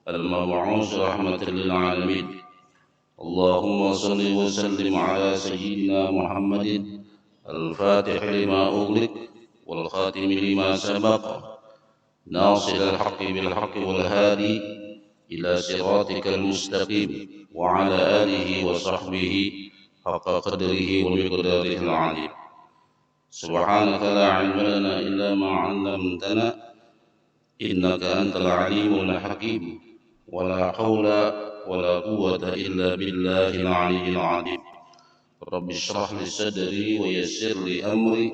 المبعوث رحمة للعالمين. اللهم صل وسلم على سيدنا محمد الفاتح لما أغلق والخاتم لما سبق ناصر الحق بالحق والهادي إلى صراطك المستقيم وعلى آله وصحبه حق قدره ومقداره العظيم. سبحانك لا علم لنا إلا ما علمتنا إنك أنت العليم الحكيم ولا حول ولا قوة إلا بالله العلي العظيم. رب اشرح لي صدري ويسر لي أمري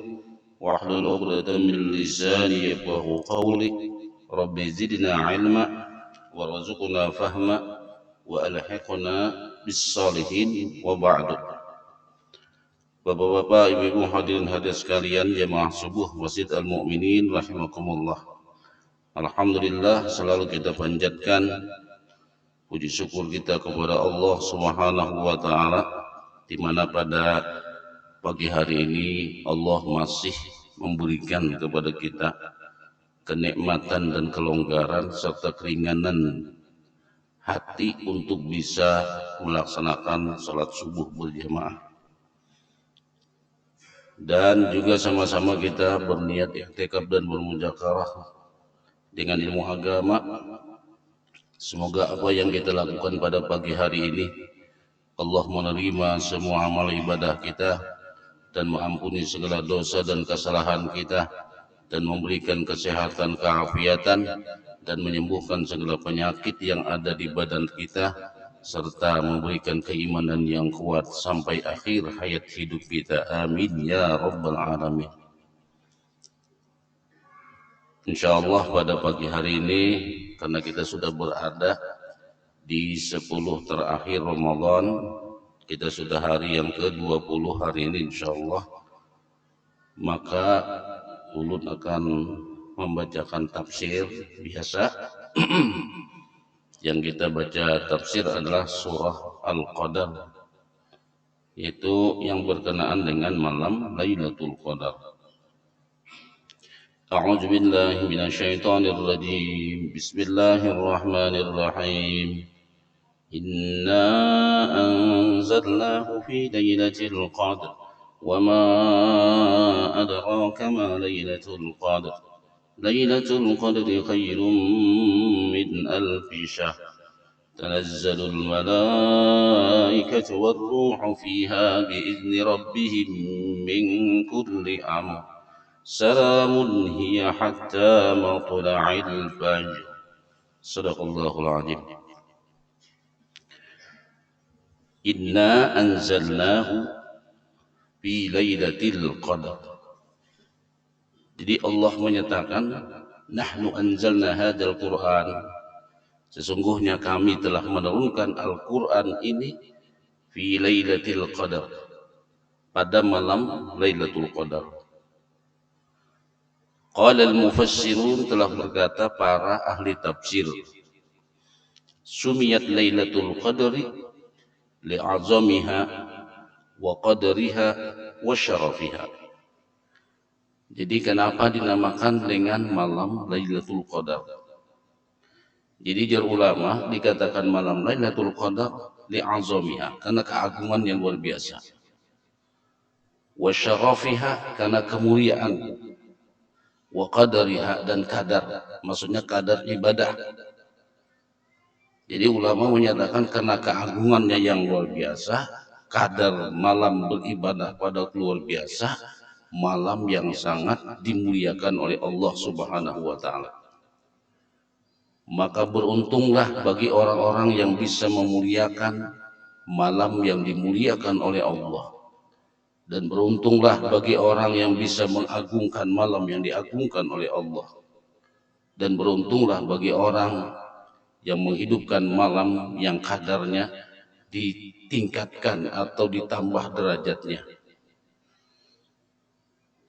واحلل عقدة من لساني يفقهوا قولي. رب زدنا علما وارزقنا فهما وألحقنا بالصالحين وبعد. Bapak-bapak, ibu-ibu, hadirin hadirat sekalian, jemaah subuh Masjid Al-Mu'minin rahimakumullah. Alhamdulillah, selalu kita panjatkan puji syukur kita kepada Allah Subhanahu wa taala, di mana pada pagi hari ini Allah masih memberikan kepada kita kenikmatan dan kelonggaran serta keringanan hati untuk bisa melaksanakan salat subuh berjamaah. Dan juga sama-sama kita berniat i'tikaf dan bermuzakarah dengan ilmu agama. Semoga apa yang kita lakukan pada pagi hari ini Allah menerima semua amal ibadah kita dan mengampuni segala dosa dan kesalahan kita dan memberikan kesehatan, keafiatan dan menyembuhkan segala penyakit yang ada di badan kita serta memberikan keimanan yang kuat sampai akhir hayat hidup kita. Amin ya rabbal alamin. Insyaallah pada pagi hari ini, karena kita sudah berada di 10 terakhir Ramadan, kita sudah hari yang ke-20 hari ini insyaallah, maka ulun akan membacakan tafsir biasa. Yang kita baca tafsir adalah surah Al-Qadar, yaitu yang berkenaan dengan malam Lailatul Qadar. A'udzu billahi minasyaitonir rajim. Bismillahirrahmanirrahim. Inna anzalnahu fi lailatul qadr wa ma adraka ma lailatul qadr. Lailatul qadri khairum min alfi syahr. تنزل الملائكة والروح فيها بإذن ربهم من كل أمر سلام هي حتى مطلع الفجر. صدق الله العظيم. إنا أنزلناه في ليلة القدر. Jadi Allah menyatakan, nahnu anzalna hadzal Qur'an, sesungguhnya kami telah menurunkan Al-Quran ini fi Lailatul Qadar, pada malam Lailatul Qadar. Qala al-mufassirun, telah berkata para ahli tafsir, sumiyat Lailatul Qadri li'azamiha wa qadriha wa syarafiha. Jadi kenapa dinamakan dengan malam Lailatul Qadar? Jadi jar ulama dikatakan malam Lailatul Qadar li'azamiha, karena keagungan yang luar biasa. Wa syarafiha, karena kemuliaan. Wa qadariha, dan kadar, maksudnya kadar ibadah. Jadi ulama menyatakan karena keagungannya yang luar biasa, kadar malam beribadah pada luar biasa, malam yang sangat dimuliakan oleh Allah Subhanahu wa taala. Maka beruntunglah bagi orang-orang yang bisa memuliakan malam yang dimuliakan oleh Allah, dan beruntunglah bagi orang yang bisa mengagungkan malam yang diagungkan oleh Allah, dan beruntunglah bagi orang yang menghidupkan malam yang kadarnya ditingkatkan atau ditambah derajatnya.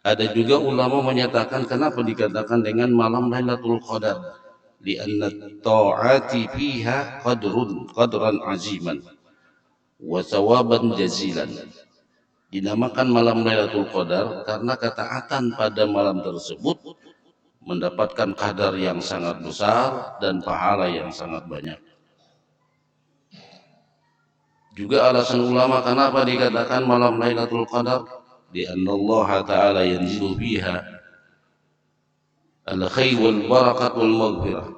Ada juga ulama menyatakan kenapa dikatakan dengan malam Lailatul Qadar, lianna ta'ati fiha qadran aziman wa thawaban jazilan. Dinamakan malam Lailatul Qadar karena ketaatan pada malam tersebut mendapatkan kadar yang sangat besar dan pahala yang sangat banyak. Juga alasan ulama kenapa dikatakan malam Lailatul Qadar, di anna Allah Ta'ala yanzilu fiha al-khair wal barakat wal maghfirah.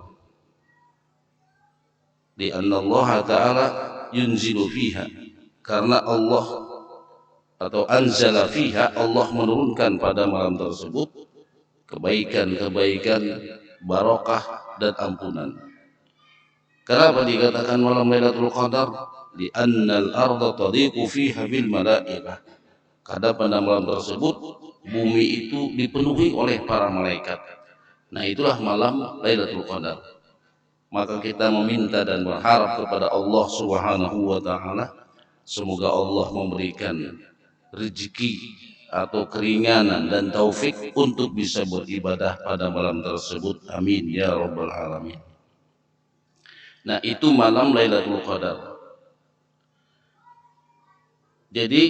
Di anna Allah Ta'ala yunzilu fiha, karena Allah atau anzala fiha, Allah menurunkan pada malam tersebut kebaikan-kebaikan, barakah dan ampunan. Kenapa dikatakan malam Lailatul Qadar? Di annal arda tadiqu fiha bil malaikah. Karena pada malam tersebut bumi itu dipenuhi oleh para malaikat. Nah, itulah malam Lailatul Qadar. Maka kita meminta dan berharap kepada Allah Subhanahu wa taala, semoga Allah memberikan rezeki atau keringanan dan taufik untuk bisa beribadah pada malam tersebut. Amin ya rabbal alamin. Nah, itu malam Lailatul Qadar. Jadi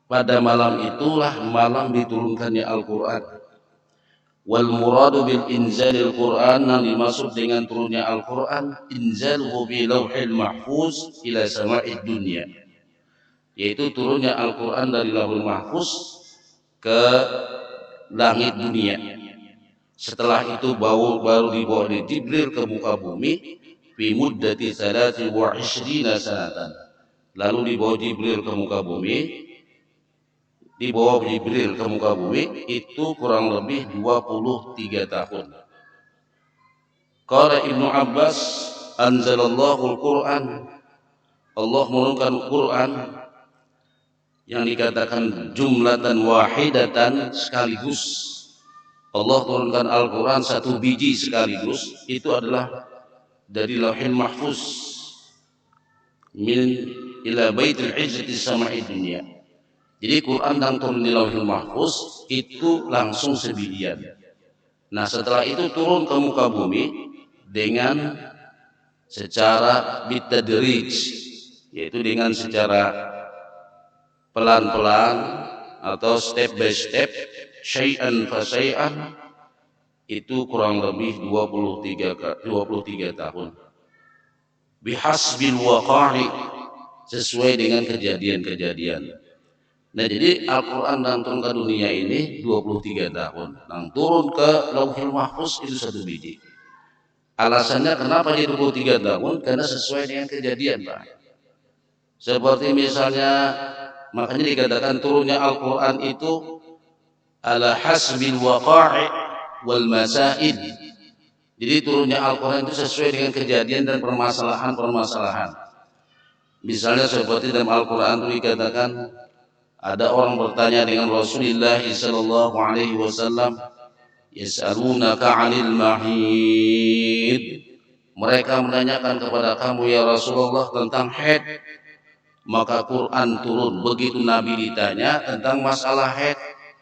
pada malam itulah malam diturunkannya Al-Quran. Wal muradu bil inzalil Quran, yang dimaksud dengan turunnya Al-Quran, inzalhu bi lauhil mahfuz ila sama'id dunya, yaitu turunnya Al-Quran dari lauhul mahfuz ke langit dunia. Setelah itu baru dibawa oleh Jibril ke muka bumi fi muddati 23 sanatan. Lalu dibawa Jibril ke muka bumi, itu kurang lebih 23 tahun. Qala Ibnu Abbas, anzalallahu al-Quran, Allah menurunkan Quran yang dikatakan jumlatan wahidatan, sekaligus. Allah turunkan Al-Quran satu biji sekaligus, itu adalah dari lauhil mahfuz min ila baitul izzati sama'id dunya. Jadi Quran yang turun di lauhil mahfuz itu langsung sebijian. Nah, setelah itu turun ke muka bumi dengan secara bitadrij, yaitu dengan secara pelan-pelan atau step by step, syai'an fa syai'an, itu kurang lebih 23 tahun. Bihasbil waqa'i, sesuai dengan kejadian-kejadian. Nah, jadi Al-Quran yang turun ke dunia ini 23 tahun. Yang turun ke lauhil mahfuz itu satu biji. Alasannya kenapa jadi 23 tahun? Karena sesuai dengan kejadian, Pak. Seperti misalnya, makanya dikatakan turunnya Al-Quran itu ala hasbil waqa'i wal masail. Jadi turunnya Al-Quran itu sesuai dengan kejadian dan permasalahan-permasalahan. Misalnya seperti dalam Al-Quran itu dikatakan, ada orang bertanya dengan Rasulullah sallallahu alaihi wasallam, yas'alunaka 'anil mahid. Mereka menanyakan kepada kamu ya Rasulullah tentang haid. Maka Quran turun. Begitu Nabi ditanya tentang masalah haid,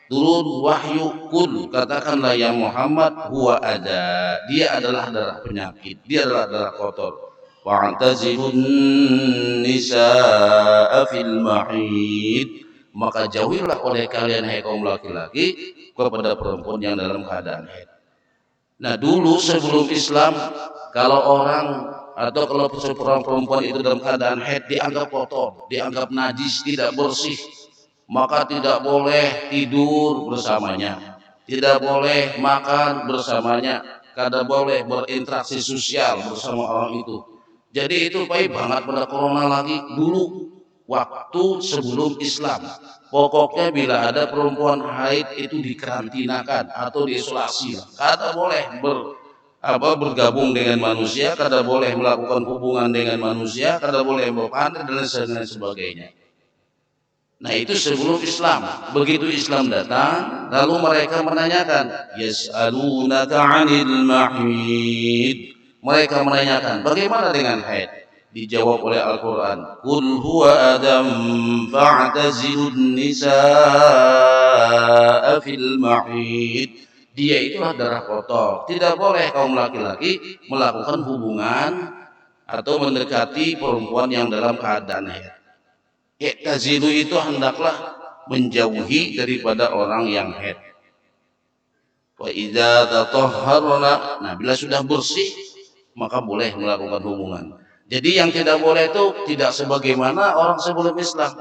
turun wahyu, kul, katakanlah ya Muhammad, huwa ada, dia adalah darah penyakit, dia adalah darah kotor. Wa'tazilun nisaa fil mahid, maka jauhilah oleh kalian hai kaum laki-laki kepada perempuan yang dalam keadaan haid. Nah, dulu sebelum Islam, kalau orang atau kalau seorang perempuan itu dalam keadaan haid dianggap kotor, dianggap najis, tidak bersih, maka tidak boleh tidur bersamanya, tidak boleh makan bersamanya, tidak boleh berinteraksi sosial bersama orang itu. Jadi itu baik banget pada corona lagi dulu waktu sebelum Islam. Pokoknya bila ada perempuan haid itu dikarantinakan atau diisolasi, kada boleh bergabung dengan manusia, kada boleh melakukan hubungan dengan manusia, kada boleh berpandai dan lain sebagainya. Nah, itu sebelum Islam. Begitu Islam datang, lalu mereka menanyakan, yas'alunaka 'anil mahid. Mereka menanyakan, bagaimana dengan haid? Dijawab oleh Al-Quran, qul huwa adam fa'tazilun nisaa fil mahid. Dia itulah darah kotor, tidak boleh kaum laki-laki melakukan hubungan atau mendekati perempuan yang dalam keadaan haid. I'tazilu itu hendaklah menjauhi daripada orang yang haid. Wa idza tatahharna, nah bila sudah bersih maka boleh melakukan hubungan. Jadi yang tidak boleh itu tidak sebagaimana orang sebelum Islam.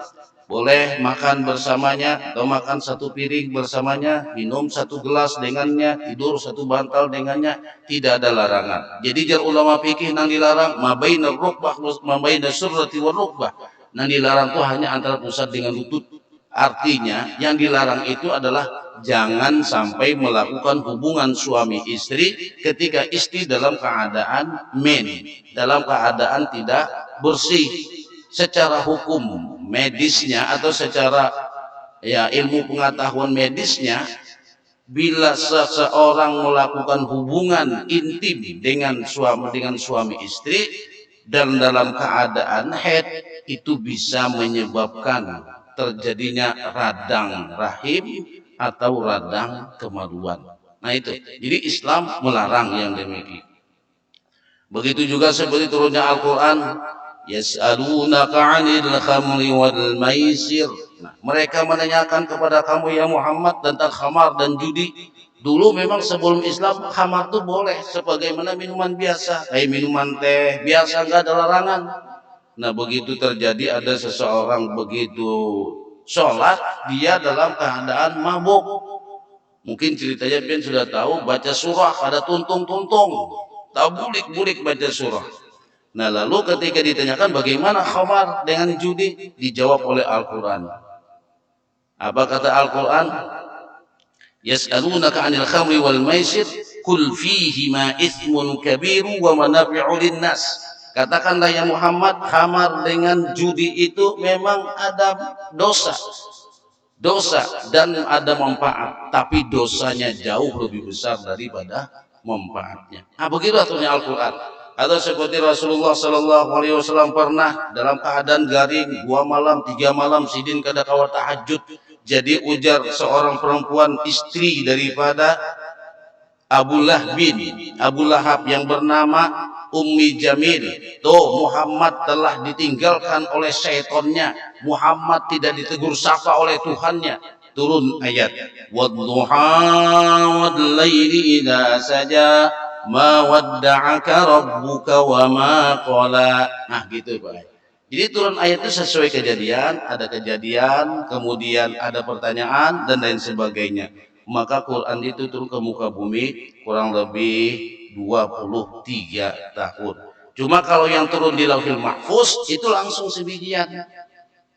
Boleh makan bersamanya atau makan satu piring bersamanya, minum satu gelas dengannya, tidur satu bantal dengannya, tidak ada larangan. Jadi jar ulama fikih nang dilarang mabaina rukbah mabaina surrati wa rukbah. Nang dilarang itu hanya antara pusat dengan lutut. Artinya yang dilarang itu adalah jangan sampai melakukan hubungan suami istri ketika istri dalam keadaan dalam keadaan tidak bersih. Secara hukum medisnya atau secara ilmu pengetahuan medisnya, bila seseorang melakukan hubungan intim dengan suami istri dan dalam keadaan haid, itu bisa menyebabkan terjadinya radang rahim atau radang kemaluan. Nah itu, jadi Islam melarang yang demikian. Begitu juga seperti turunnya Al-Quran, yas'alunaka 'anil khamri wal maisir. Nah, mereka menanyakan kepada kamu ya Muhammad tentang khamar dan judi. Dulu memang sebelum Islam khamar itu boleh sebagaimana minuman biasa, kayak minuman teh biasa, enggak ada larangan. Nah, begitu terjadi ada seseorang begitu sholat dia dalam keadaan mabuk. Mungkin ceritanya pian sudah tahu, baca surah ada tuntung-tuntung, tahu bulik-bulik baca surah. Nah, lalu ketika ditanyakan bagaimana khamar dengan judi, dijawab oleh Al-Quran. Apa kata Al-Quran? Yas'alunaka 'anil khamri wal maisir qul fihima itsmun kabiru wa manafi'u linnas. Katakanlah ya Muhammad, khamar dengan judi itu memang ada dosa dan ada manfaat, tapi dosanya jauh lebih besar daripada manfaatnya. Nah, begitu aturannya Al-Quran. Atau seperti Rasulullah Sallallahu Alaihi Wasallam pernah dalam keadaan garing 2 malam 3 malam sidin kada kawat tahajud. Jadi ujar seorang perempuan istri daripada Abu Lahab yang bernama Ummi Jamil. Tuh Muhammad telah ditinggalkan oleh syaitonnya. Muhammad tidak ditegur sapa oleh Tuhannya. Turun ayat wadduha wadlaili idza saja ma wadda'aka rabbuka wa ma qala. Nah gitu Pak. Jadi turun ayat itu sesuai kejadian, ada kejadian, kemudian ada pertanyaan dan lain sebagainya. Maka Quran itu turun ke muka bumi kurang lebih 23 tahun. Cuma kalau yang turun di Lauhil Mahfuz itu langsung sebijian.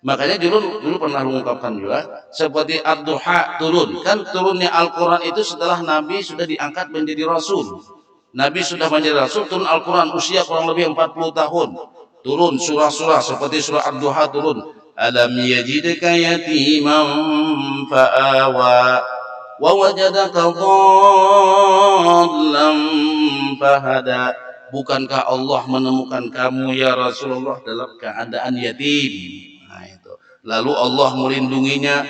Makanya dulu pernah mengungkapkan juga seperti Ad-Duha turun. Kan turunnya Al-Quran itu setelah Nabi sudah diangkat menjadi Rasul. Nabi sudah menjadi Rasul, turun Al-Quran usia kurang lebih 40 tahun. Turun surah-surah seperti surah Ad-Duha turun. Alam yajidka yatiman fa'awa wa wajadaka dhallan fahada. Bukankah Allah menemukan kamu ya Rasulullah dalam keadaan yatim? Nah itu. Lalu Allah melindunginya.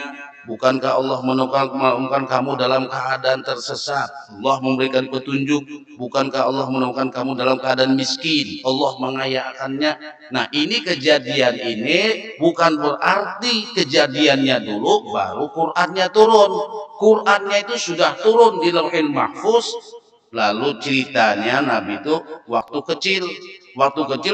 Bukankah Allah menemukan kamu dalam keadaan tersesat? Allah memberikan petunjuk. Bukankah Allah menemukan kamu dalam keadaan miskin? Allah mengayakannya. Nah ini kejadian ini bukan berarti kejadiannya dulu baru Qur'annya turun. Qur'annya itu sudah turun di Lauhil Mahfuz. Lalu ceritanya Nabi itu waktu kecil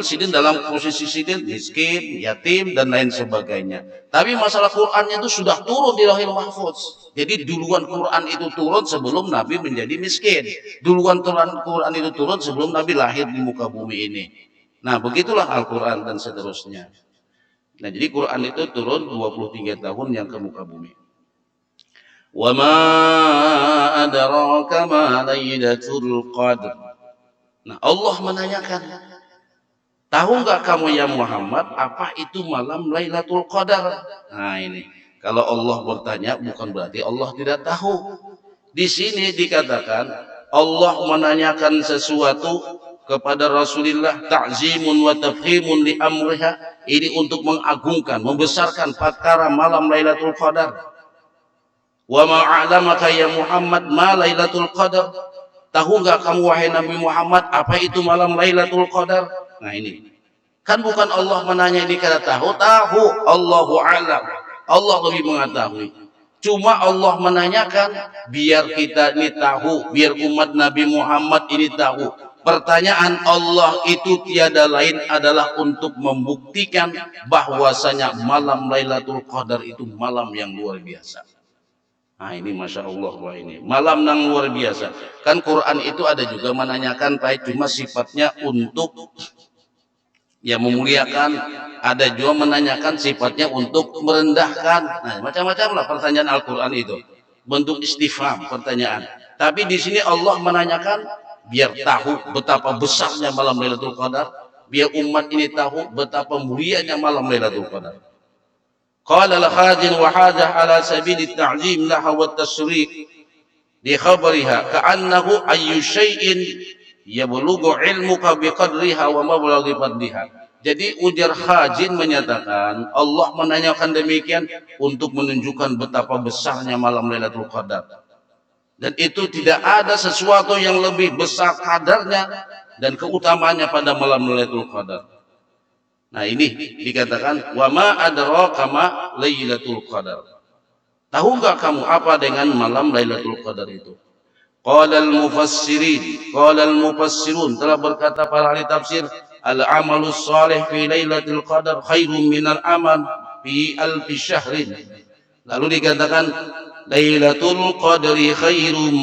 sidin dalam posisi sidin miskin, yatim dan lain sebagainya. Tapi masalah Qur'annya itu sudah turun di Lauhil Mahfuz. Jadi duluan Qur'an itu turun sebelum Nabi menjadi miskin. Duluan Qur'an itu turun sebelum Nabi lahir di muka bumi ini. Nah, begitulah Al-Qur'an dan seterusnya. Nah, jadi Qur'an itu turun 23 tahun yang ke muka bumi. Wa ma adraka ma lailatul qadr. Nah, Allah menanyakan, tahu enggak kamu ya Muhammad apa itu malam Lailatul Qadar? Nah, ini kalau Allah bertanya bukan berarti Allah tidak tahu. Di sini dikatakan Allah menanyakan sesuatu kepada Rasulullah ta'zimun wa tafhimun li amriha. Ini untuk mengagungkan, membesarkan perkara malam Lailatul Qadar. Wa ma'alamaka ya Muhammad ma Lailatul Qadar. Tahu enggak kamu wahai Nabi Muhammad apa itu malam Lailatul Qadar? Nah ini. Kan bukan Allah menanya ini karena tahu. Allahu a'lam. Allah lebih mengetahui. Cuma Allah menanyakan biar kita ini tahu, biar umat Nabi Muhammad ini tahu. Pertanyaan Allah itu tiada lain adalah untuk membuktikan bahwasanya malam Lailatul Qadar itu malam yang luar biasa. Nah ini Masya Allah, wah ini malam yang luar biasa. Kan Quran itu ada juga menanyakan, baik cuma sifatnya untuk ya memuliakan, ada juga menanyakan sifatnya untuk merendahkan. Nah, macam-macam lah pertanyaan Al-Quran itu, bentuk istifham pertanyaan. Tapi di sini Allah menanyakan biar tahu betapa besarnya malam Lailatul Qadar, biar umat ini tahu betapa mulianya malam Lailatul Qadar. Qala al-khazin wa hadha ala sabili at-ta'zim laha wa at-tasriq di khabariha ka'annahu ayyu syai'in yablughu ilmuka biqadriha wa mablaghi fadliha. Jadi ujar Khazin menyatakan Allah menanyakan demikian untuk menunjukkan betapa besarnya malam Lailatul Qadar, dan itu tidak ada sesuatu yang lebih besar kadarnya dan keutamanya pada malam Lailatul Qadar. Nah ini dikatakan wa ma adraka ma Lailatul Qadar. Tahukah kamu apa dengan malam Lailatul Qadar itu? Qala al-mufassirun, telah berkata para ahli tafsir, al-amalus salih fi Lailatul Qadar khairum minal amal fi alfi syahrin. Lalu dikatakan Lailatul Qadri khairum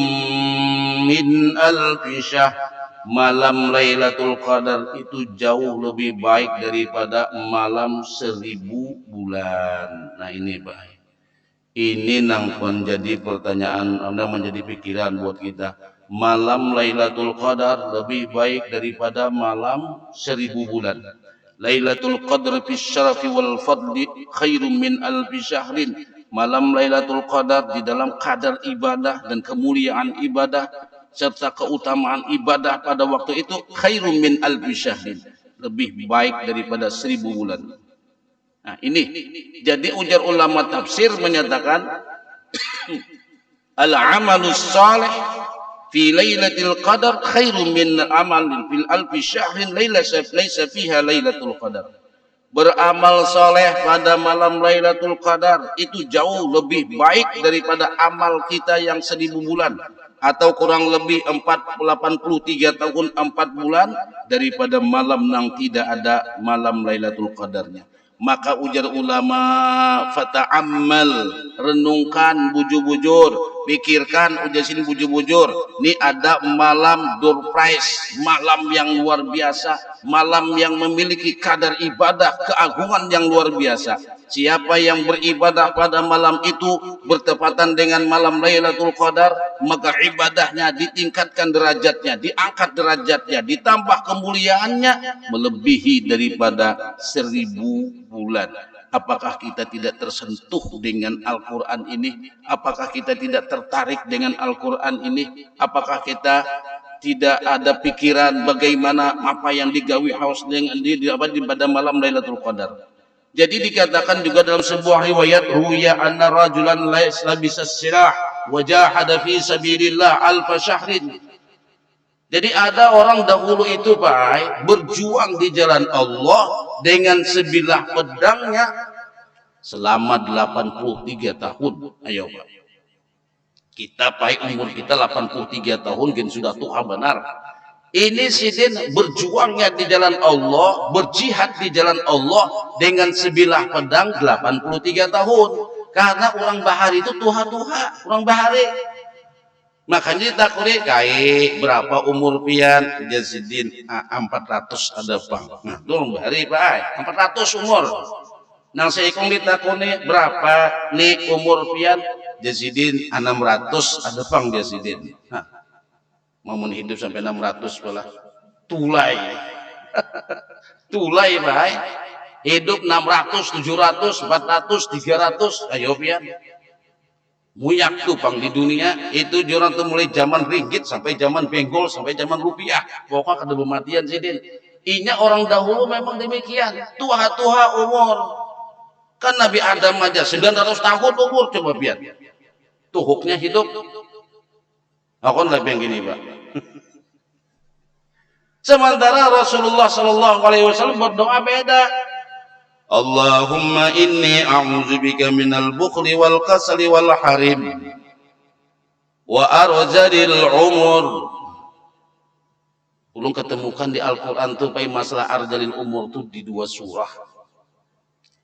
min alfi syahr. Malam Lailatul Qadar itu jauh lebih baik daripada malam 1000 bulan. Nah ini baik. Ini nang menjadi pertanyaan, menjadi pikiran buat kita. Malam Lailatul Qadar lebih baik daripada malam 1000 bulan. Lailatul Qadar fi syarafi wal fadli khairum min alfi syahrin. Malam Lailatul Qadar di dalam kadar ibadah dan kemuliaan ibadah serta keutamaan ibadah pada waktu itu khairum min alfi syahrin. Lebih baik daripada 1000 bulan. Nah ini, jadi ujar ulama tafsir menyatakan al-amalus salih fi lailatul qadar khairum min amalin fil alfi syahrin laisa fiha lailatul qadar. Beramal soleh pada malam Lailatul Qadar itu jauh lebih baik daripada amal kita yang 1000 bulan, atau kurang lebih 83 tahun 4 bulan daripada malam yang tidak ada malam Lailatul Qadarnya. Maka ujar ulama, fata'ammal, renungkan bujur-bujur, pikirkan ujar sini bujur-bujur. Ini ada malam door prize, malam yang luar biasa, malam yang memiliki kadar ibadah, keagungan yang luar biasa. Siapa yang beribadah pada malam itu bertepatan dengan malam Lailatul Qadar, maka ibadahnya ditingkatkan derajatnya, diangkat derajatnya, ditambah kemuliaannya melebihi daripada 1000 bulan. Apakah kita tidak tersentuh dengan Al-Quran ini? Apakah kita tidak tertarik dengan Al-Quran ini? Apakah kita tidak ada pikiran bagaimana apa yang digawi haus dengan pada malam Lailatul Qadar? Jadi dikatakan juga dalam sebuah riwayat, ruya anna rajulan labisa silah wa jahada fi sabilillah alfa syahrin. Jadi ada orang dahulu itu Pak, berjuang di jalan Allah dengan sebilah pedangnya selama 83 tahun. Ayo Pak. Kita Pak, umur kita 83 tahun kan sudah tua benar. Ini sidin berjuangnya di jalan Allah, berjihad di jalan Allah dengan sebilah pedang 83 tahun. Karena orang bahari itu tuha-tuha, orang bahari. Makanya ditakuri kai berapa umur pian Jazidin 400 ada bang. Nah, itu orang bahari Pak, 400 umur. Nang seikung ditakuni berapa nih umur pian Jazidin 600 ada bang Jazidin. Nah, mau hidup sampai 600 pula tulai tulai baik hidup 600 700 400 300 ayo pian muyak tuh pang di dunia itu joran tuh mulai zaman ringgit sampai zaman benggol sampai zaman rupiah pokoknya kada kematian sidin. Inya orang dahulu memang demikian, tua-tua umur. Kan Nabi Adam aja 900 tahun umur, coba pian tuhuknya hidup. Aku lebih yang gini Pak. Sementara Rasulullah Shallallahu Alaihi Wasallam berdoa beda. Allahumma inni a'udzubika minal bukhli wal kasali wal harim wa arzalil umur. Ulun ketemukan di Al-Quran tuh masalah arjalil umur tuh di 2 surah.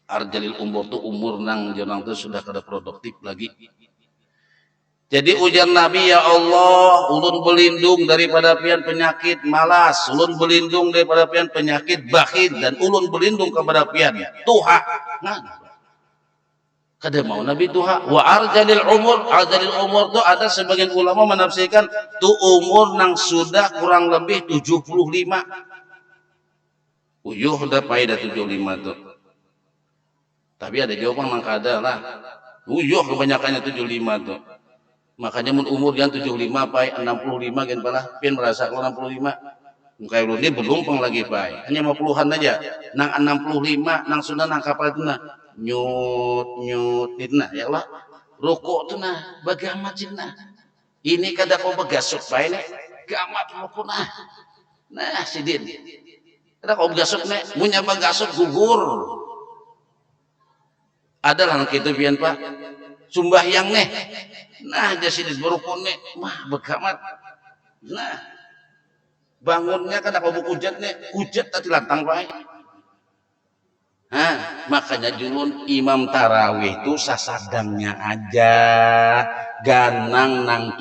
Arjalil umur tuh umur nang jonang tuh sudah kada produktif lagi. Jadi ujar Nabi, ya Allah, ulun berlindung daripada pian penyakit malas, ulun berlindung daripada pian penyakit bakhil, dan ulun berlindung kepada pian tuha. Nah, kada mau Nabi tuha. Wa arjalil umur tu ada sebagian ulama menafsirkan tu umur nang sudah kurang lebih 75. Uyuh dah pada 75 tu. Tapi ada jawaban nang kada lah. Uyuh kebanyakannya 75 tu. Makanya mun umur yang 75 pai 65 gen pala pian merasa kalau 65 muka ulun ni berlumpang lagi pai hanya 50-an aja nang 65 nang sudah nang kapal tu nah nyut itna ya Allah rukuk tu nah bagamat cina ini kada kau begasuk pai ne gamat rukuk nah sidin kada kau begasuk ne munya begasuk gugur adalah kita pian pak sumbahyang nih nah jasidin berukun nih mah bagamat nah bangunnya kan aku kujat nih kujat tadi lantang pak nah makanya julun imam tarawih itu sasadangnya aja ganang nang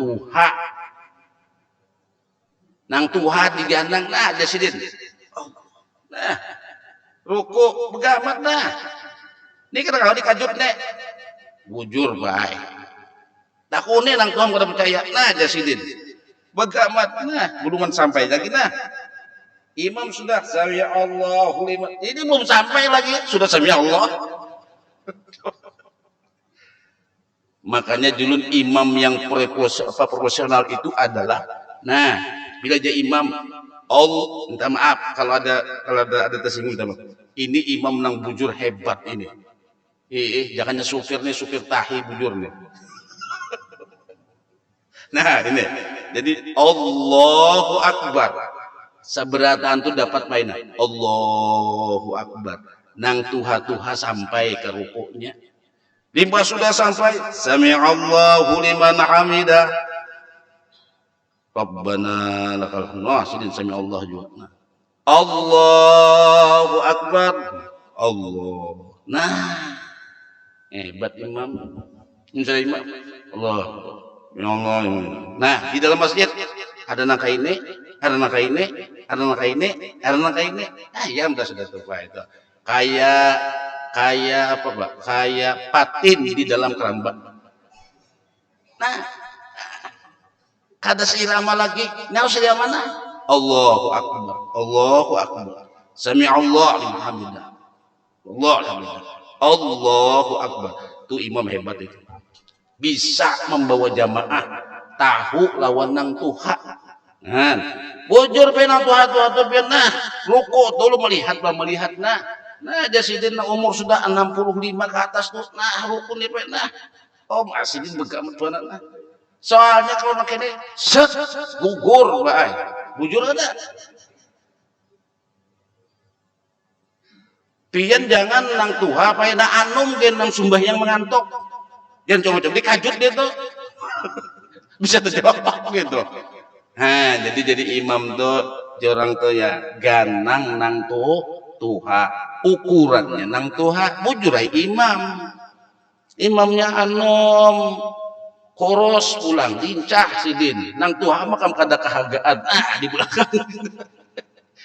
tuha diganang nah jasidin nah ruku begamat nah ini kita kalau dikajut nih bujur baik takune nang Tuhan kada percaya nah jasidin bagamat nah belum sampai lagi nah imam sudah sami Allahu liman ini belum sampai lagi sudah sami Allah. Makanya julun imam yang proporsional itu adalah nah bila jadi imam Allah minta maaf kalau ada tersinggung minta maaf ini imam nang bujur hebat ini jangannya supir tahi bujur nih. Nah ini jadi Allahu Akbar seberataan itu dapat mainan Allahu Akbar nang tuha sampai ke rukuknya limpa sudah sampai sami Allahu liman hamidah Rabbana lakal hamd sidin sami Allah juga nah. Allahu Akbar Allah nah hebat imam imam Allah ya Allah. Nah di dalam masjid ada nangka ini, ada nangka ini, ada nangka ini, ada nangka ini. Ya sudah tuh itu. Kayak apa pak? Kayak patin di dalam keramba. Nah, kada seirama lagi. Nah seirama mana? Allahu Akbar, Allahu Akbar. Sami Allah liman hamidah. Allahu Akbar. Tuh imam hebat itu. Bisa membawa jamaah tahu lawan nang tuha nah bujur penang tuha nah ruku dulu melihat nah jasidin umur sudah 65 ke atas tuh nah ruku nih nah masih di begamat nah soalnya kalau nak ini set gugur bae bujur ada pian jangan nang tuha pai na anum gen nang sumbahyang mengantuk jangan coba-coba dikajut dia tuh bisa terjawab gitu. Nah jadi imam tuh jorang tuh ya ganang nang tuha ukurannya nang tuha bujurai imamnya anom koros pulang lincah sidin nang tuha makam kada kehargaan di belakang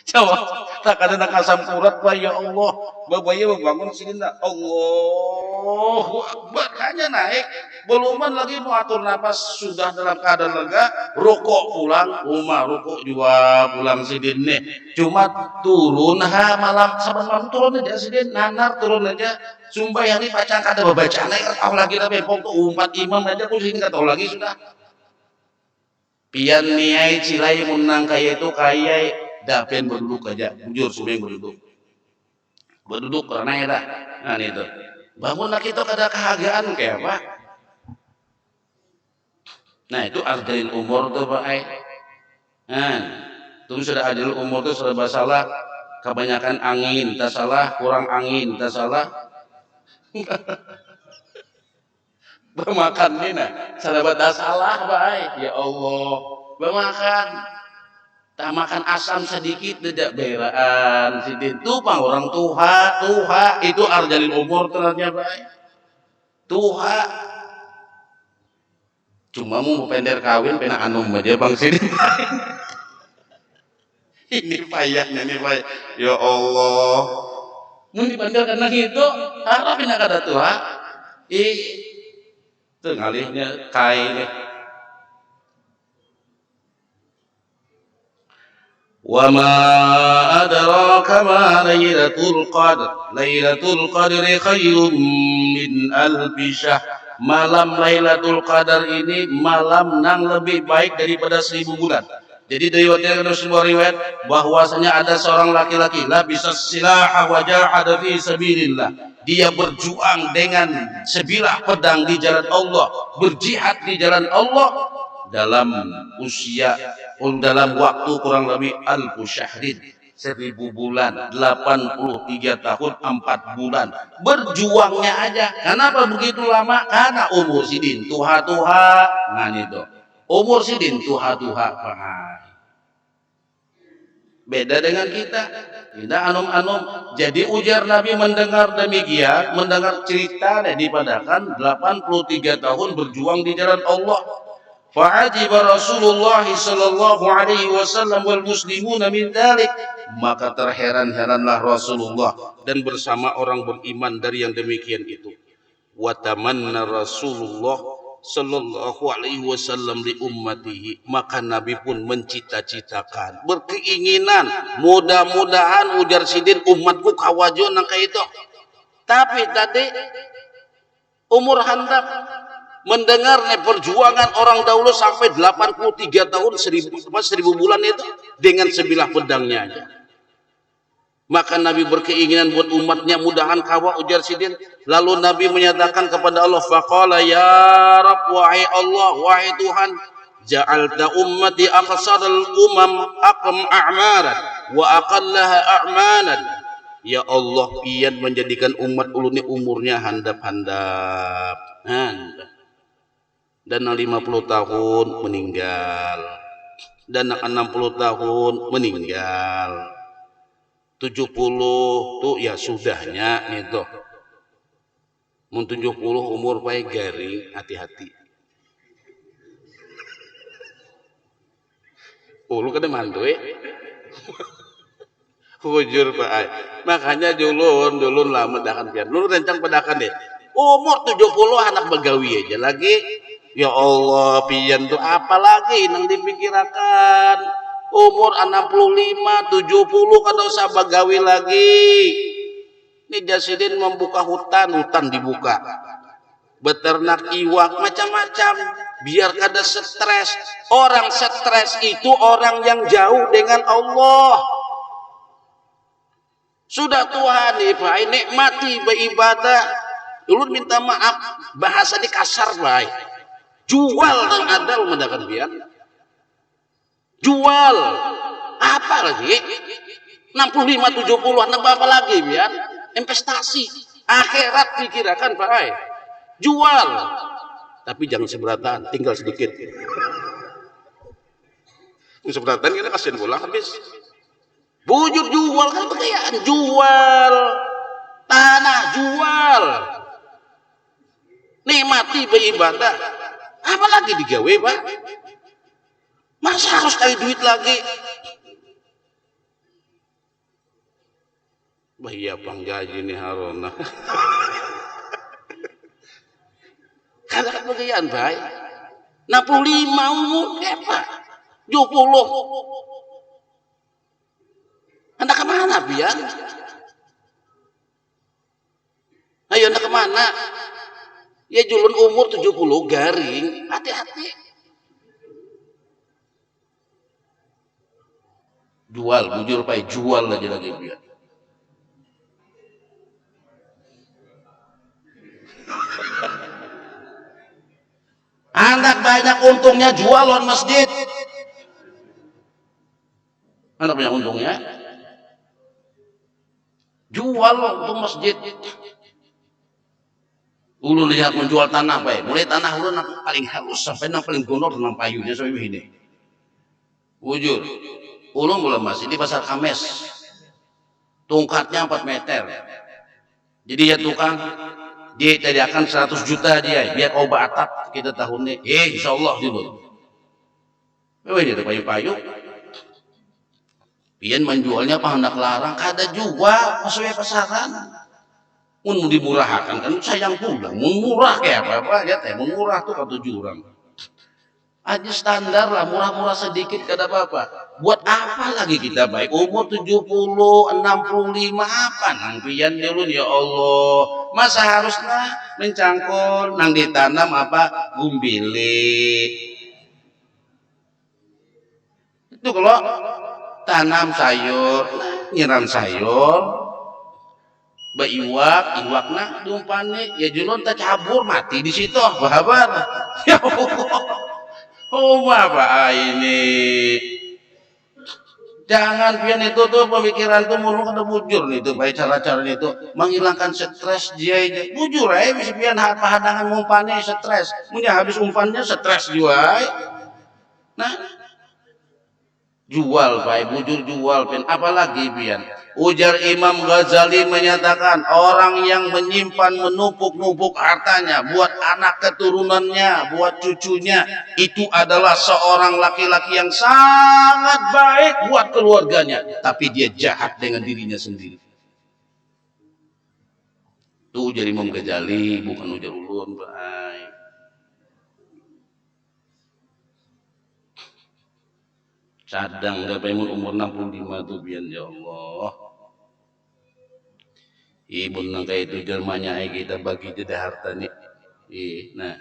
coba tak ada nak asam urat pak ya Allah babaya bangun sini nak Allahu Akbar hanya naik beluman lagi mau atur napas sudah dalam keadaan lega rukuk pulang rumah rukuk juga pulang sidin nih cuma turun malam saban malam turun aja sidin nanar turun aja sumpah yang ini bacaan kada baca naik tahu lagi tapi umat imam aja aku sini nggak tahu lagi sudah pian niai cilai menang kayak itu kayak dah pengen berduduk aja jujur sebenarnya berduduk karena ya dah nah itu bangunlah kita kada kehagaan kayak apa nah itu arjalil umur tuh pak nah itu sudah adil umur tuh sudah masalah kebanyakan angin, tak salah, kurang angin, tak salah. Bermakan ini nah, sahabat tak salah baik, ya Allah, bermakan. Tak makan asam sedikit tidak beraan sidin tupang orang tuha itu arjalin umur ternyata baik tuha cuma mau pender kawin pena anum aja bang sidin. Ini payahnya ini payah ya Allah mau dibandel karena itu harap pina kada tuha itu ngalihnya kain. وما أدراك ما ليلة القدر ليلة القدر خير من ألف شهر. Malam Lailatul Qadar ini malam yang lebih baik daripada 1000 bulan. Jadi diriwayatkan dalam sebuah riwayat bahwasanya ada seorang laki-laki la bisa silah wa jahada fi sabilillah. Dia berjuang dengan sebilah pedang di jalan Allah, berjihad di jalan Allah dalam usia dalam waktu kurang lebih alfu syahrin 1000 bulan 83 tahun 4 bulan berjuangnya aja. Kenapa begitu lama? Karena umur sidin tuha-tuha ngan itu umur sidin tuha-tuha beda dengan kita anum-anum. Jadi ujar Nabi mendengar demikian, mendengar cerita daripada kan 83 tahun berjuang di jalan Allah. Fa'ajiba Rasulullah sallallahu alaihi wasallam wal muslimuna min dzalik. Maka terheran-heranlah Rasulullah dan bersama orang beriman dari yang demikian itu. Wa tamanna Rasulullah sallallahu alaihi wasallam li ummatihi. Maka Nabi pun mencita-citakan, berkeinginan, mudah-mudahan ujar sidin umatku kawajo nang kayak itu. Tapi tadi umur handap mendengar perjuangan orang dahulu sampai 83 tahun 1000 bulan itu dengan sebilah pedangnya aja. Maka Nabi berkeinginan buat umatnya mudahan kawa ujar sidin. Lalu Nabi menyatakan kepada Allah, faqala ya Rabb, wahai Allah, wahai Tuhan, ja'alta ummati aqsadal umam aqam a'maran wa aqallaha a'malan. Ya Allah, pian menjadikan umat ulun ini umurnya handap-handap. Dan 50 tahun meninggal, dan 60 tahun meninggal, 70 tuh ya sudahnya itu. Mun 70 umur pae garing, hati-hati. Lu kada mantu hujur Pak. Makanya dulun lama dakan pian. Lu rencang pedakan deh. Umur 70 anak begawi aja lagi. Ya Allah, pian tuh apalagi yang dipikirkan. Umur 65, 70 kada usah begawi lagi. Ini Jasidin membuka hutan dibuka. Beternak iwak macam-macam biar kada stres. Orang stres itu orang yang jauh dengan Allah. Sudah Tuhan nikmati beribadah. Ulun minta maaf bahasa di kasar baik. Jual dan ada mendakan biar. Jual apa lagi? 65 70 anak apa lagi biar? Investasi akhirat pikirkan Pak. Jual. Tapi jangan seberatan, tinggal sedikit. Seberatan kita kasihan bola habis. Bujur jual kan kekayaan, jual tanah, jual nikmati beribadah, apalagi digawe Pak, masa harus cari duit lagi? Bahaya panggaji nih Harona. Kada kekayaan Pak, 65 umur apa 70 anda kemana biar? Ayo anda kemana? Ya julun umur 70 garing, hati-hati. Jual, bujur Pak, jual lagi biar. Anak banyak untungnya jualan masjid. Anak banyak untungnya. jual untuk masjid. Ulu lihat menjual tanah baik, mulai tanah ulu nang paling halus sampai nang paling gonor nang payunya sampai begini. Wujud, ulu mulai masih di pasar Kames, tungkatnya 4 meter. Jadi ya tukang, dia tadiakan 100 juta dia, biar obat atap kita tahunnya, insya Allah dulu. Ini ada payu-payu, pian menjualnya apa hendak larang, kada juga sesuai pasaran. Mun dimurahkan kan sayang pula, mun murah kayak apa ya teh, mun murah tuh kata jurang. Aja standar lah, murah-murah sedikit kada apa-apa. Buat apa lagi kita baik umur 70, 65 apa nang pian dulu ya Allah. Masa harusnya mencangkul nang ditanam apa gumbili. Itu kalau tanam sayur, nyiram sayur, iwak nak dumpane ya julon tak cabur mati di situ bahabar ya apa ini jangan pian itu tuh pemikiran tuh mulu kada bujur nih tuh baik cara-cara itu menghilangkan stres dia bujur bisa pian hadangan umpane stres punya habis umpannya stres juga nah jual baik bujur jual pian apalagi pian. Ujar Imam Ghazali menyatakan orang yang menyimpan menumpuk-numpuk hartanya buat anak keturunannya, buat cucunya, itu adalah seorang laki-laki yang sangat baik buat keluarganya, tapi dia jahat dengan dirinya sendiri. Itu ujar Imam Ghazali, bukan ujar ulun baik. Cadang sampai umur 65 tuh biar ya Allah. Ibu nang kayak itu jelmanya kita bagi jeda harta nih. Nah,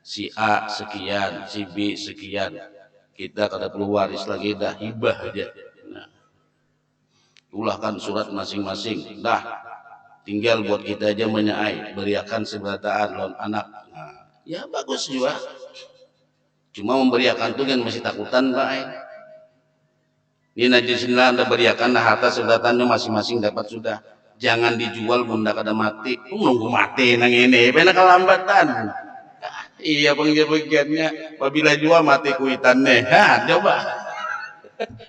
si A sekian, si B sekian. Kita kada perlu waris lagi dah hibah aja. Nah, tulahkan surat masing-masing. Dah, tinggal buat kita aja menyai, beriakan seberataan lawan anak. Nah, ya bagus juga. Cuma memberiakan tuh kan masih takutan baik. Ini najislah anda beriakan harta seberatannya masing-masing dapat sudah. Jangan dijual bunda kada mati. Nunggu mati nang ini, pena kelambatan. Iya penggiat-penggiatnya, apabila jual mati kuitannya. Coba.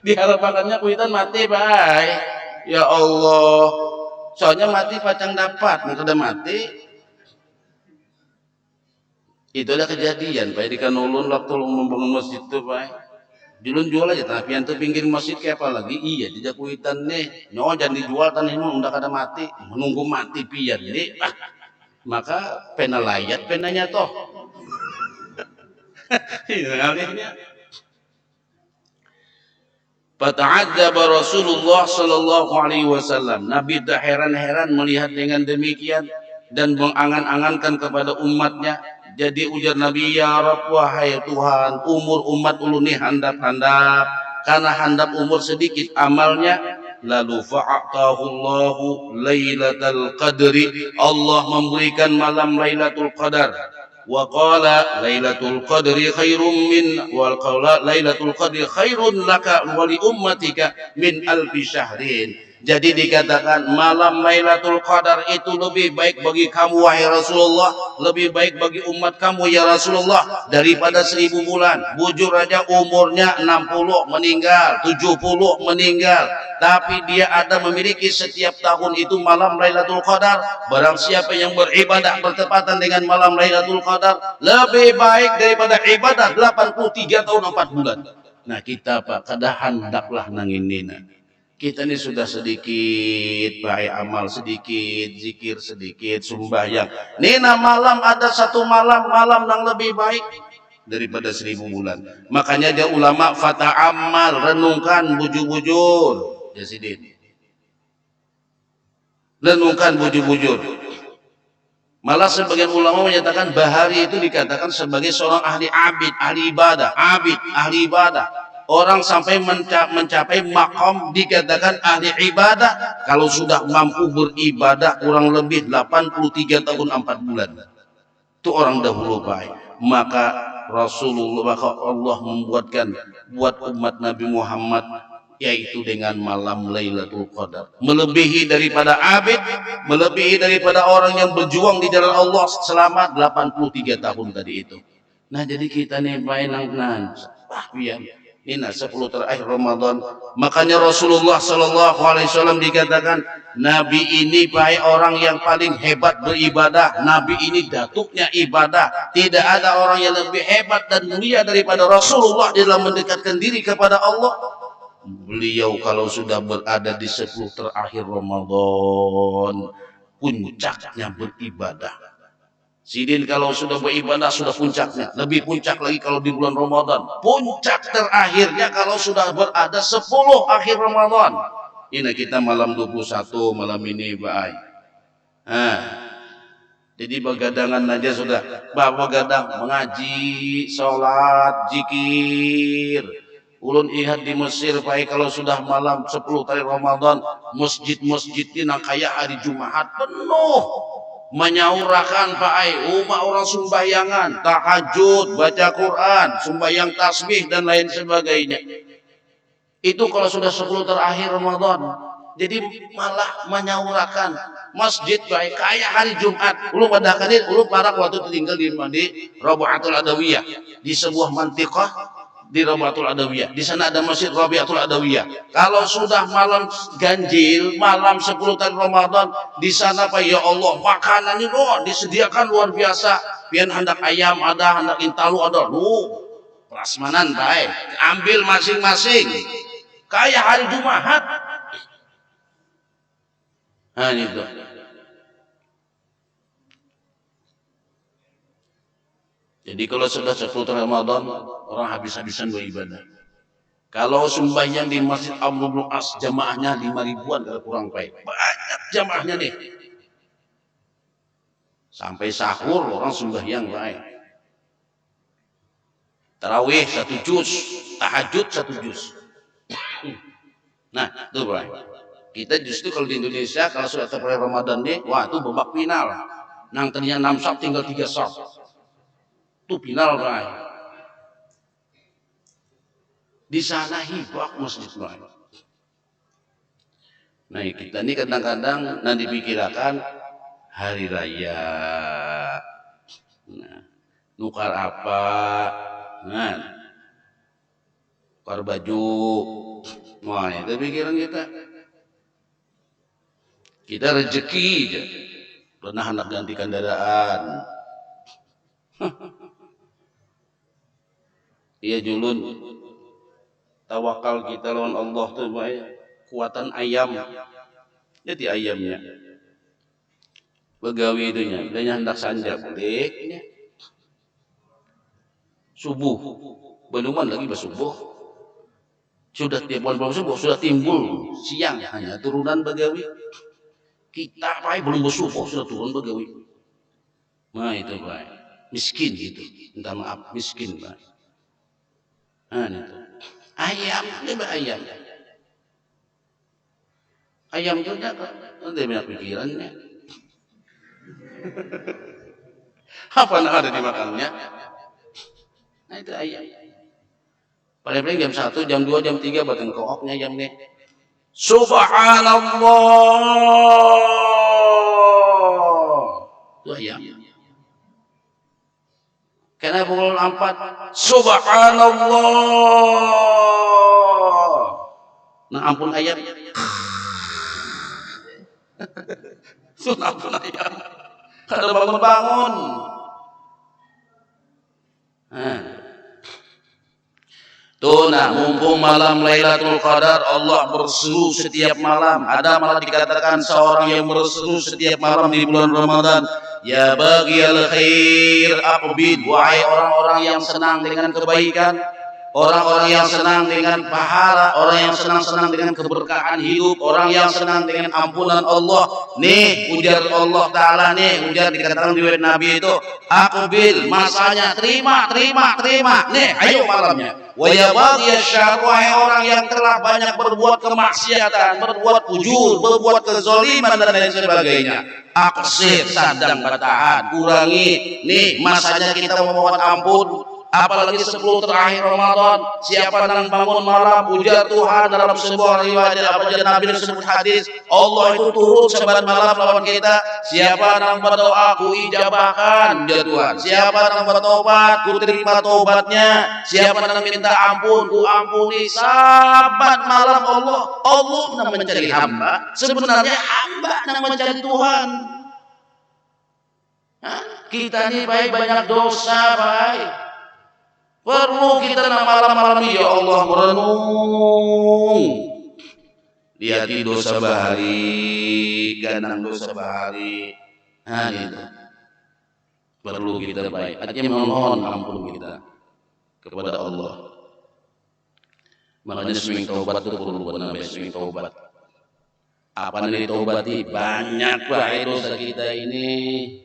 Diharapannya kuitan mati, baik. Ya Allah. Soalnya mati pacang dapat, kada mati. Itu ada kejadian, Pak. Di Kanulun waktu membangun masjid itu, Pak. Julun jual aja tapi yang tuh pinggir masjid kayak apa lagi iya di jakuitan nih jangan dijual tanah ini udah kada mati menunggu mati pian nih maka pena layat penanya toh Fata'adzaba Rasulullah sallallahu alaihi wasallam Nabi dah heran-heran melihat dengan demikian dan mengangan-angankan kepada umatnya. Jadi ujar Nabi, ya Rabb, wahai Tuhan, umur umat ulu ni handap-handap, karena handap umur sedikit amalnya. Lalu fa'atahu Allahu Lailatul Qadri, Allah memberikan malam Lailatul Qadar. Wa qala Lailatul Qadri khairum min wal qala Lailatul Qadri khairun laka wa li ummatika min alfi syahrin. Jadi dikatakan malam Lailatul Qadar itu lebih baik bagi kamu wahai Rasulullah, lebih baik bagi umat kamu ya Rasulullah daripada 1000 bulan. Bujur aja umurnya 60 meninggal, 70 meninggal, tapi dia ada memiliki setiap tahun itu malam Lailatul Qadar. Barang siapa yang beribadah bertepatan dengan malam Lailatul Qadar lebih baik daripada ibadah 83 tahun 4 bulan. Nah kita Pak, kada hendaklah nang ini nah. Kita ini sudah sedikit baik amal sedikit, zikir sedikit, sembahyang. Nina malam ada satu malam yang lebih baik daripada 1000 bulan. Makanya dia ulama fata'ammal, renungkan bujur-bujur. Jasidin. Renungkan bujur-bujur. Malah sebagian ulama menyatakan bahari itu dikatakan sebagai seorang ahli abid, ahli ibadah. Orang sampai mencapai makom dikatakan ahli ibadah kalau sudah mampu beribadah kurang lebih 83 tahun 4 bulan. Itu orang dahulu baik. Maka Allah membuatkan buat umat Nabi Muhammad yaitu dengan malam Lailatul Qadar. Melebihi daripada abid, melebihi daripada orang yang berjuang di jalan Allah selama 83 tahun tadi itu. Nah, jadi kita nih mainan biar ini 10 terakhir Ramadan. Makanya Rasulullah sallallahu alaihi wasallam dikatakan Nabi ini baik orang yang paling hebat beribadah. Nabi ini datuknya ibadah. Tidak ada orang yang lebih hebat dan mulia daripada Rasulullah dalam mendekatkan diri kepada Allah. Beliau kalau sudah berada di 10 terakhir Ramadan, puncaknya beribadah. Sidin kalau sudah beribadah sudah puncaknya. Lebih puncak lagi kalau di bulan Ramadan. Puncak terakhirnya kalau sudah berada 10 akhir Ramadan. Ini kita malam 21 malam ini, baik. Jadi begadangan aja sudah. Begadang mengaji, sholat, zikir. Ulun lihat di Mesir, baik kalau sudah malam 10 tarekat Ramadan, masjid-masjid ini kayak hari Jumat penuh. Menyaurakan umat orang sumbayangan, tahajud, baca Quran, sumbayang tasbih dan lain sebagainya. Itu kalau sudah 10 terakhir Ramadan. Jadi malah menyaurakan masjid baik kayak hari Jumat. Ulun pada kali ulun parak waktu tinggal di Rabi'atul Adawiyah, di sebuah mantiqah di Rabi'atul Adawiyah. Di sana ada Masjid Rabi'atul Adawiyah. Kalau sudah malam ganjil, malam 10 tarekat Ramadan, di sana Pak, ya Allah, makanan itu disediakan luar biasa. Pian hendak ayam ada, hendak intalu ada. Prasmanan baik. Ambil masing-masing. Kayak hari Jumat. Nah, itu. Jadi kalau sudah 10 Ramadan, orang habis-habisan beribadah. Kalau sembahyang di Masjid Amr bin As, jamaahnya 5 ribuan kalau kurang baik. Banyak jamaahnya nih. Sampai sahur orang sembahyang baik. Tarawih 1 juz, tahajud 1 juz. Nah, itu baik. Kita justru kalau di Indonesia kalau sudah terpilih Ramadan nih, wah itu babak final. Nang tadinya 6 saf tinggal 3 saf. Itu final baik. Di sana hibah masjid baik. Nah, kita ini kadang-kadang nanti dipikirkan hari raya. Nah, nukar apa? Nah, nukar baju. Wah, itu pikiran kita. Kita rezeki aja. Pernah hendak ganti kendaraan. Iya julun. Tawakal kita lawan Allah tuh baik. Kuatan ayam. Jadi ayamnya. Begawi itunya. Dia hendak sanja boleh. Subuh. Beluman lagi bersubuh. Sudah timbul subuh, sudah timbul siang hanya turunan begawi. Kita baik belum bersubuh sudah turun begawi. Nah itu baik. Miskin gitu. Minta maaf miskin baik. Nah itu. Ayam, dia ayam. Ayam juga kan, dia banyak pikirannya. Apa yang ada di makannya? Nah itu ayam. Paling-paling jam 1, jam 2, jam 3 batang kooknya ayam nih. Subhanallah. Itu ayam. Karena pukul 4, Subhanallah. Nah ampun ayam. Sudah ampun ayam. Kada bangun-bangun. Tuh nah, mumpung malam Lailatul Qadar, Allah berseru setiap malam. Ada malah dikatakan seorang yang berseru setiap malam di bulan Ramadan, ya baghiyal khair aqbil, wahai orang-orang yang senang dengan kebaikan, orang-orang yang senang dengan pahala, orang yang senang-senang dengan keberkahan hidup, orang yang senang dengan ampunan Allah. Nih ujar Allah Ta'ala nih, ujar dikatakan di Nabi itu, aqbil, masanya terima. Nih ayo malamnya. Wa ya baghiyasy wahai orang yang telah banyak berbuat kemaksiatan, berbuat fujur, berbuat kezaliman dan lain sebagainya. Aqsir, sadang bertahan, kurangi. Nih masanya kita memohon ampun. apalagi 10 terakhir Ramadan. Siapa yang bangun malam ujar Tuhan dalam sebuah riwayat apa Nabi sebut hadis, Allah itu turun sebat malam lawan kita. Siapa yang berdoa ku ijabahkan ujar Tuhan. Siapa yang bertobat ku terima tobatnya. Siapa yang minta ampun ku ampuni. Sabat malam Allah yang mencari hamba. Sebenarnya hamba yang mencari Tuhan. Kita ini baik banyak dosa baik. Perlu kita malam-malam ini ya Allah merenung. Lihat dosa bahari, ganang dosa bahari. Nah itu. Perlu kita baik. Artinya mohon ampun kita kepada Allah. Makanya sering taubat itu perlu benar sering taubat. Apa nih taubati? Banyak baik dosa kita ini.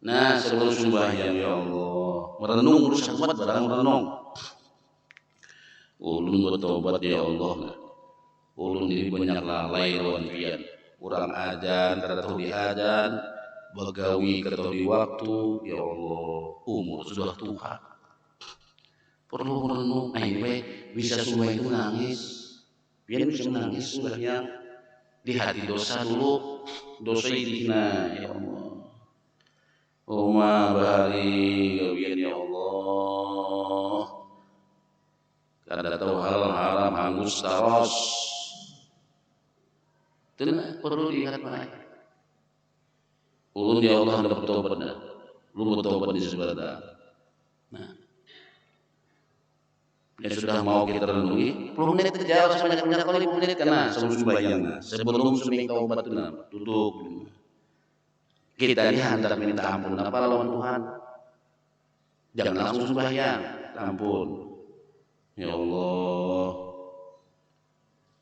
Nah sebelum sembahyang ya Allah. Merenung terus kuat barang merenung. Ulun bertobat ya Allah. Ulun ini banyak lalai lawan pian. Kurang ajan, kada tahu di ajan, begawi kada tahu di waktu. Ya Allah, umur sudah tua. Perlu merenung. Ini bisa sembahyang itu nangis. Pian bisa menangis sembahyang di hati dosa dulu. Dosa idina ya Allah. Uma bahari gawian ya Allah. Kada tahu hal haram hangus taros. Tenang perlu diingat baik. Ulun ya Allah hendak bertobat dah. Lu bertobat di sebelah. Nah, yang sudah mau kita renungi, 10 menit saja sebanyak-banyak kali 5 menit karena sebelum sembahyang. Sebelum seming taubat duduk. Kita ini hendak minta ampun apa lawan Tuhan. Jangan langsung sembahyang, ampun. Ya Allah,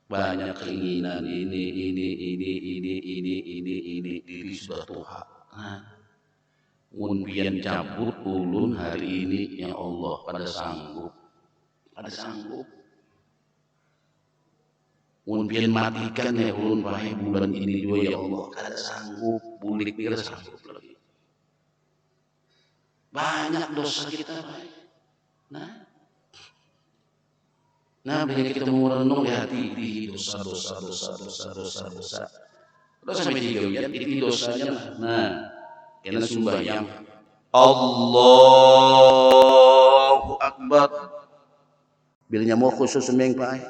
banyak keinginan ini diri sudah Tuhan. Mun cabut ulun hari ini ya Allah pada sanggup. Mun matikan ya ulun pai bulan ini juga ya Allah kada sanggup, bulik kada sanggup lagi. Banyak dosa kita baik. Nah bila kita merenung di hati di dosa. Dosa menjadi itu dosanya. Nah, kena sembahyang Allahu Akbar. Bila mau khusus semeng pai.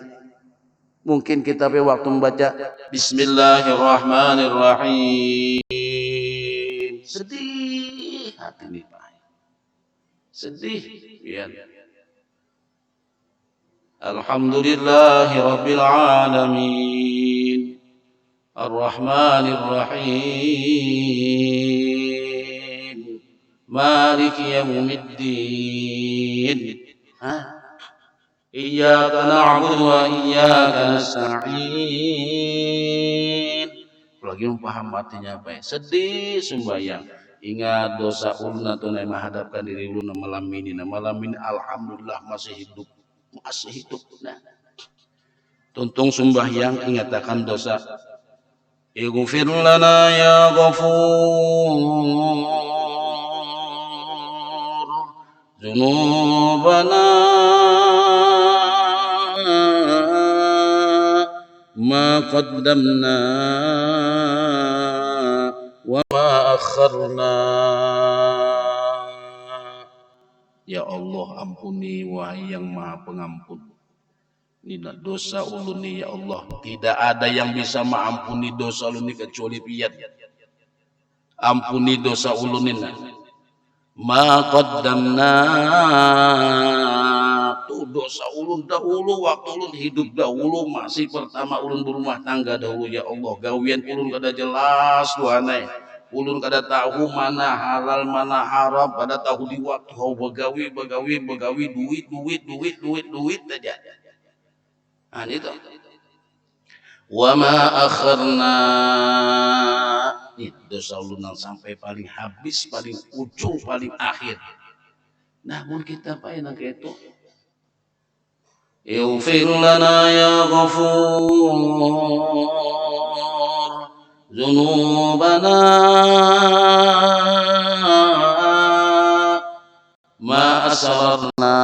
Mungkin kita waktu membaca Bismillahirrahmanirrahim. Sedih hati ini Pak. Sedih. Ya. Alhamdulillahirabbil alamin. Arrahmanirrahim. Maliki yaumiddin. Iyyaka na'budu wa iyyaka nasta'in. Lagi paham artinya apa ya? Sedih sembahyang. Ingat dosa ulun atau menghadapkan diri ulun malam ini. Malam ini alhamdulillah masih hidup. Nah. Tuntung sembahyang ingatakan dosa. Ighfir lana ya Ghafur dzunubana ma qaddamna wa ma akharna. Ya Allah ampuni wahai yang maha pengampun. Ini dosa ulun ni ya Allah. Tidak ada yang bisa mengampuni dosa ulun ni kecuali Pian. Ampuni dosa ulun ini. Ma qaddamna. Dosa ulun dahulu waktu ulun hidup dahulu masih pertama ulun berumah tangga dahulu ya Allah gawian ulun kada jelas tuanai ulun kada tahu mana halal mana haram kada tahu di waktu hau begawi duit saja. Itu wa ma akharna dosa ulun sampai paling habis paling ujung paling akhir. Nah mun kita apa yang itu Ighfir lana ya Ghafur dzunubana ma asrarna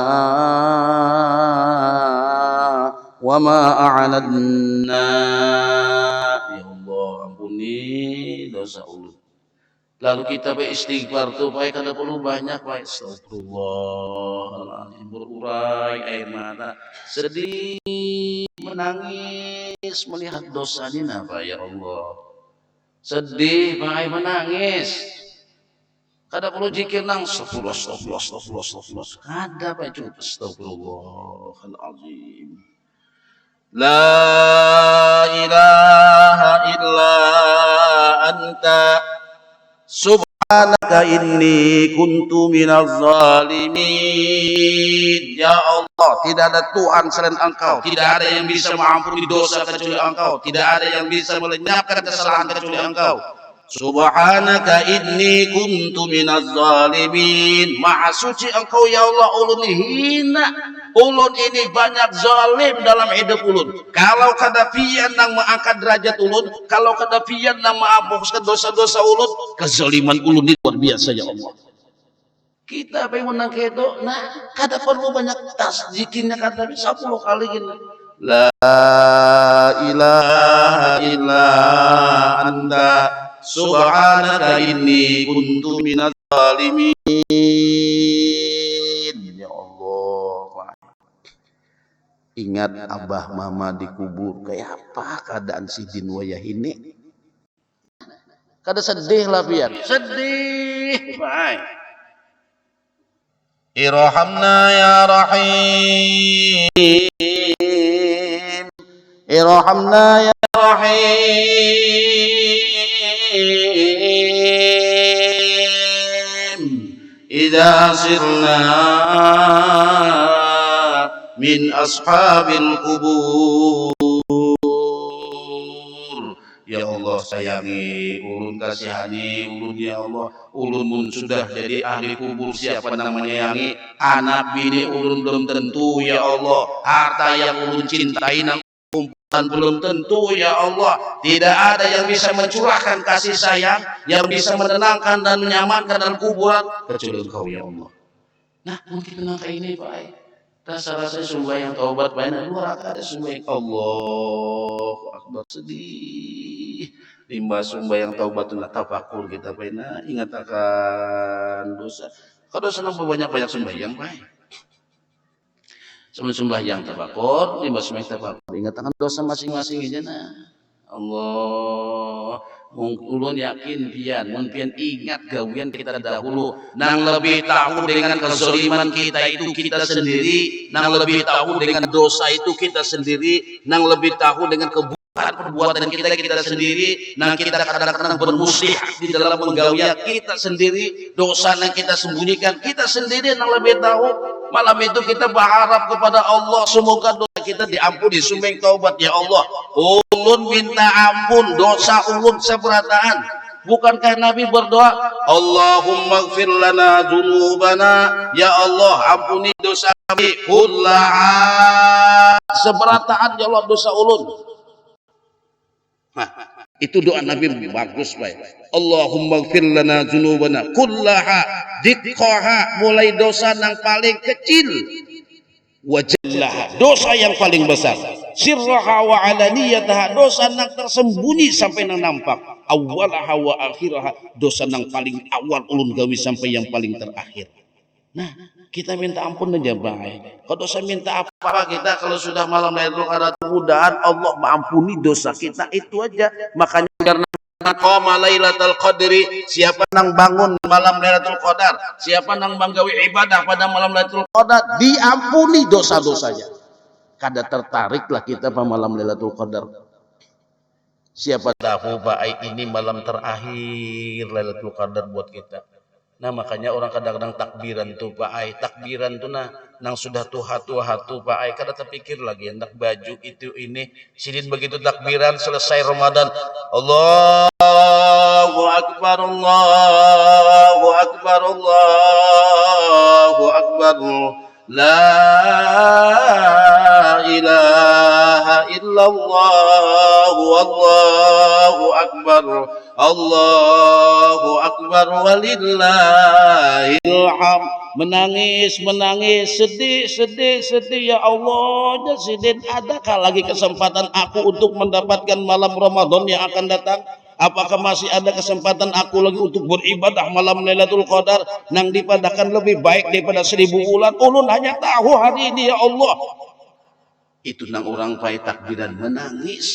wa ma a'lanna. Ya Allah, ampuni dosa ulun. Lalu kita beristighfar tuh baik kada perlu banyak baik. Astagfirullahaladzim, berurai air mata, sedih, menangis melihat dosa ini apa ya Allah. Sedih baik menangis. Kada perlu zikir nang astagfirullah. Kada baik cukup astagfirullahaladzim. La ilaha illa anta subhanaka inni kuntu minaz zalimin. Ya Allah, tidak ada Tuhan selain Engkau, tidak ada yang bisa mengampuni dosa kecuali Engkau, tidak ada yang bisa melenyapkan kesalahan kecuali Engkau. Subhanaka inni kuntu minaz zalimin. Maha suci Engkau ya Allah, ulun hina. Ulun ini banyak zalim dalam hidup ulun. Kalau kada pian nang mengangkat derajat ulun, kalau kada pian nang menghapuskan dosa-dosa ulun, kezaliman ulun ini luar biasa ya Allah. Kita pengen menang kedo, nah kada perlu banyak tasjikinnya, kada bisa 10 kali gini. La ilaha illa anta subhanaka inni kuntu minaz zalimin. Ya Allah, ingat abah mama dikubur, kayak apa keadaan si jin wayah ini? Kada sedih lah pian, sedih baik. Irhamna ya rahim, irhamna ya rahim, idza sirna min ashabil kubur. Ya Allah, sayangi ulun, kasihani ulun ya Allah. Ulun mun sudah jadi ahli kubur, siapa nang menyayangi? Anak bini ulun belum tentu ya Allah. Harta yang ulun cintai nang kumpulan belum tentu ya Allah. Tidak ada yang bisa mencurahkan kasih sayang, yang bisa menenangkan dan menyamankan dalam kuburan kecuali Engkau ya Allah. Nah, mungkin menangkah ini Pak. Rasa-rasa sembahyang taubat banyak luar ada sembahyang. Allahu Akbar, sedih. Limbah sembahyang taubat nak tafakur kita pena ingat akan dosa. Kalau dosa nampak banyak-banyak sembahyang baik. Sebelum sembahyang tafakur, limbah sembahyang tafakur ingat akan dosa masing-masing aja nah. Allah, ulun yakin pian, mun pian ingat gawian kita dahulu, nang lebih tahu dengan kezaliman kita itu kita sendiri, nang lebih tahu dengan dosa itu kita sendiri, nang lebih tahu dengan perbuatan kita sendiri, nang kita kadang-kadang bermusuh di dalam penggawian kita sendiri, dosa yang kita sembunyikan kita sendiri nang lebih tahu. Malam itu kita berharap kepada Allah semoga dosa kita diampuni, sumbang taubat ya Allah. Ulun minta ampun dosa ulun seberataan. Bukankah Nabi berdoa, Allahumma gfir lana dzunubana, ya Allah ampuni dosa kami kullaha, seberataan ya Allah dosa ulun. Nah, itu doa Nabi bagus baik. Allahumma gfir lana dzunubana kullaha, diqqaha, mulai dosa yang paling kecil, wajallaha, dosa yang paling besar, sirraha wa alaniyataha, dosa yang tersembunyi sampai yang nampak, awwalaha wa akhiraha, dosa yang paling awal ulun gawi sampai yang paling terakhir. Nah, kita minta ampun aja baik. Kalau dosa minta apa kita kalau sudah malam Lailatul Qadar, mudah-mudahan Allah mengampuni dosa kita, itu aja. Makanya karena qama Lailatul Qadri, siapa nang bangun malam Lailatul Qadar, siapa nang menggawi ibadah pada malam Lailatul Qadar, diampuni dosa-dosanya. Kada tertariklah kita pada malam Lailatul Qadar. Siapa tahu Pak, ini malam terakhir Lailatul Qadar buat kita. Nah makanya orang kadang-kadang takbiran tuh Pak Ai, takbiran tuh nah nang sudah tua-tua Pak Ai, kada terpikir lagi hendak baju itu ini sidin begitu takbiran selesai Ramadan, Allahu Akbar, Allahu Akbar, Allahu Akbar, la ilaha illallah, Allahu akbar walillahil hamd. Menangis, sedih ya Allah. Jasidin, adakah lagi kesempatan aku untuk mendapatkan malam Ramadan yang akan datang? Apakah masih ada kesempatan aku lagi untuk beribadah malam Lailatul Qadar nang dipadakan lebih baik daripada 1000 bulan? Ulun hanya tahu hari ini ya Allah. Itu nang orang pai takbiran menangis.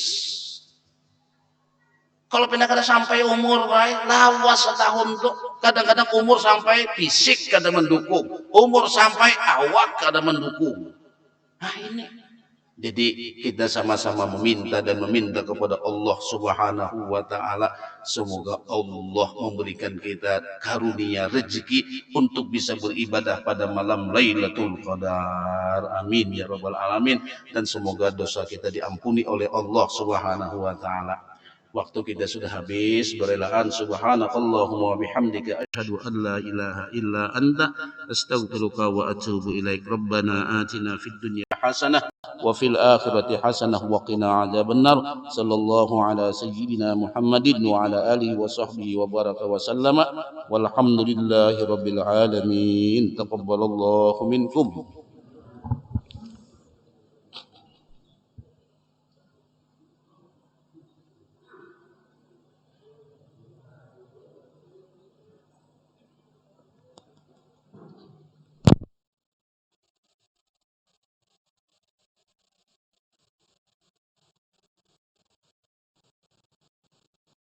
Kalau kadang sampai umur baik lawas setahun tuh, kadang-kadang umur sampai fisik kadang mendukung, umur sampai awak kadang mendukung. Nah ini, jadi kita sama-sama meminta kepada Allah Subhanahu wa Ta'ala, semoga Allah memberikan kita karunia rezeki untuk bisa beribadah pada malam Lailatul Qadar. Amin ya rabbal alamin. Dan semoga dosa kita diampuni oleh Allah Subhanahu wa Ta'ala. Waktu kita sudah habis, berelaan. Subhanakallahumma wa bihamdika asyhadu an la ilaha illa anta astaghfiruka wa atubu ilaik. Rabbana atina fid dunya hasanah wa fil akhirati hasanah wa qina adzabannar. Sallallahu ala sayyidina Muhammadin wa ala alihi wa sahbihi wa baraka wa sallama. Walhamdulillahi rabbil alamin. Taqabbalallahu minkum.